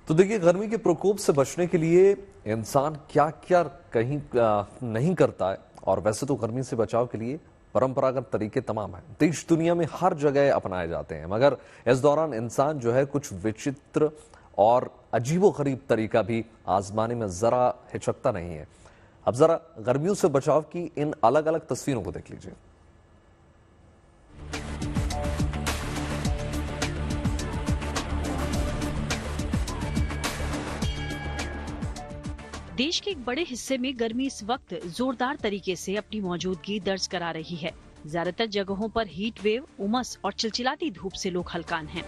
तो देखिए, गर्मी के प्रकोप से बचने के लिए इंसान क्या क्या कहीं नहीं करता है। और वैसे तो गर्मी से बचाव के लिए परंपरागत तरीके तमाम हैं, देश दुनिया में हर जगह अपनाए जाते हैं, मगर इस दौरान इंसान जो है कुछ विचित्र और अजीबोगरीब तरीका भी आजमाने में जरा हिचकता नहीं है। अब जरा गर्मियों से बचाव की इन अलग अलग तस्वीरों को देख लीजिए। देश के एक बड़े हिस्से में गर्मी इस वक्त जोरदार तरीके से अपनी मौजूदगी दर्ज करा रही है। ज्यादातर जगहों पर हीट वेव, उमस और चिलचिलाती धूप से लोग हलकान हैं।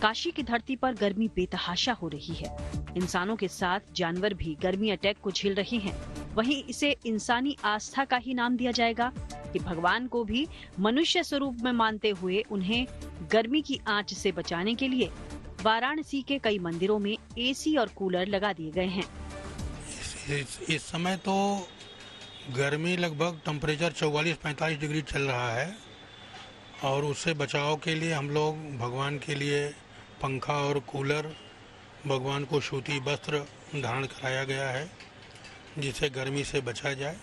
काशी की धरती पर गर्मी बेतहाशा हो रही है। इंसानों के साथ जानवर भी गर्मी अटैक को झेल रहे हैं। वहीं इसे इंसानी आस्था का ही नाम दिया जाएगा कि भगवान को भी मनुष्य स्वरूप में मानते हुए उन्हें गर्मी की आंच से बचाने के लिए वाराणसी के कई मंदिरों में एसी और कूलर लगा दिए गए हैं। इस समय तो गर्मी लगभग टेम्परेचर 44-45 डिग्री चल रहा है और उससे बचाव के लिए हम लोग भगवान के लिए पंखा और कूलर, भगवान को सूती वस्त्र धारण कराया गया है जिससे गर्मी से बचा जाए।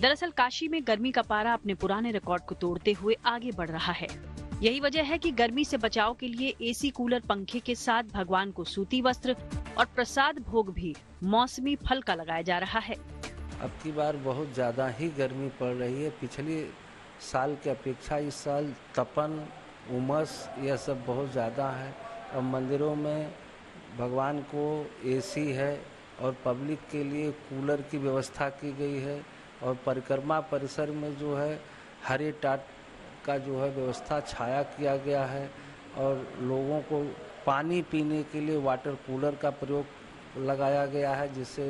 दरअसल काशी में गर्मी का पारा अपने पुराने रिकॉर्ड को तोड़ते हुए आगे बढ़ रहा है। यही वजह है कि गर्मी से बचाव के लिए एसी, कूलर, पंखे के साथ भगवान को सूती वस्त्र और प्रसाद भोग भी मौसमी फल का लगाया जा रहा है। अब की बार बहुत ज़्यादा ही गर्मी पड़ रही है। पिछले साल की अपेक्षा इस साल तपन, उमस यह सब बहुत ज़्यादा है। और मंदिरों में भगवान को एसी है और पब्लिक के लिए कूलर की व्यवस्था की गई है। और परिक्रमा परिसर में जो है हरे टाट का जो है व्यवस्था छाया किया गया है। और लोगों को पानी पीने के लिए वाटर कूलर का प्रयोग लगाया गया है जिससे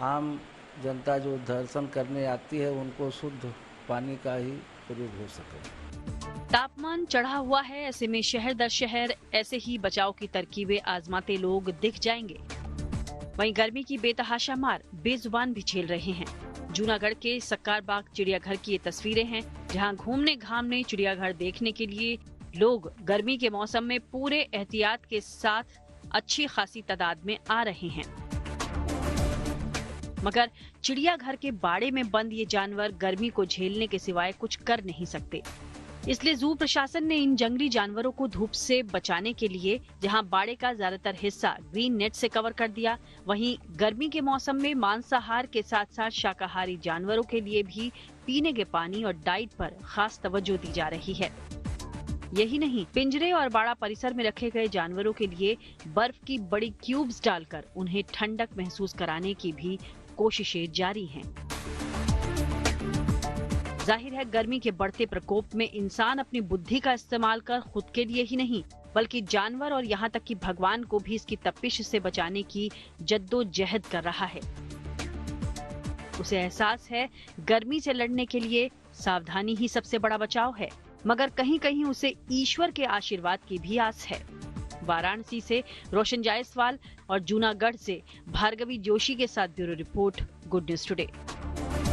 आम जनता जो दर्शन करने आती है उनको शुद्ध पानी का ही प्रयोग हो सके। तापमान चढ़ा हुआ है, ऐसे में शहर दर शहर ऐसे ही बचाव की तरकीबें आजमाते लोग दिख जाएंगे। वहीं गर्मी की बेतहाशा मार बेजुबान भी झेल रहे हैं। जूनागढ़ के सक्कारबाग चिड़ियाघर की ये तस्वीरें हैं, जहां घूमने घामने चिड़ियाघर देखने के लिए लोग गर्मी के मौसम में पूरे एहतियात के साथ अच्छी खासी तादाद में आ रहे हैं। मगर चिड़ियाघर के बाड़े में बंद ये जानवर गर्मी को झेलने के सिवाय कुछ कर नहीं सकते। इसलिए जू प्रशासन ने इन जंगली जानवरों को धूप से बचाने के लिए जहां बाड़े का ज्यादातर हिस्सा ग्रीन नेट से कवर कर दिया, वहीं गर्मी के मौसम में मांसाहार के साथ साथ शाकाहारी जानवरों के लिए भी पीने के पानी और डाइट पर खास तवज्जो दी जा रही है। यही नहीं, पिंजरे और बाड़ा परिसर में रखे गए जानवरों के लिए बर्फ की बड़ी क्यूब्स डालकर उन्हें ठंडक महसूस कराने की भी कोशिशें जारी हैं। जाहिर है, गर्मी के बढ़ते प्रकोप में इंसान अपनी बुद्धि का इस्तेमाल कर खुद के लिए ही नहीं बल्कि जानवर और यहाँ तक कि भगवान को भी इसकी तपिश से बचाने की जद्दोजहद कर रहा है। उसे एहसास है गर्मी से लड़ने के लिए सावधानी ही सबसे बड़ा बचाव है, मगर कहीं कहीं उसे ईश्वर के आशीर्वाद की भी आस है। वाराणसी से रोशन जायसवाल और जूनागढ़ से भार्गवी जोशी के साथ bureau report, good news today.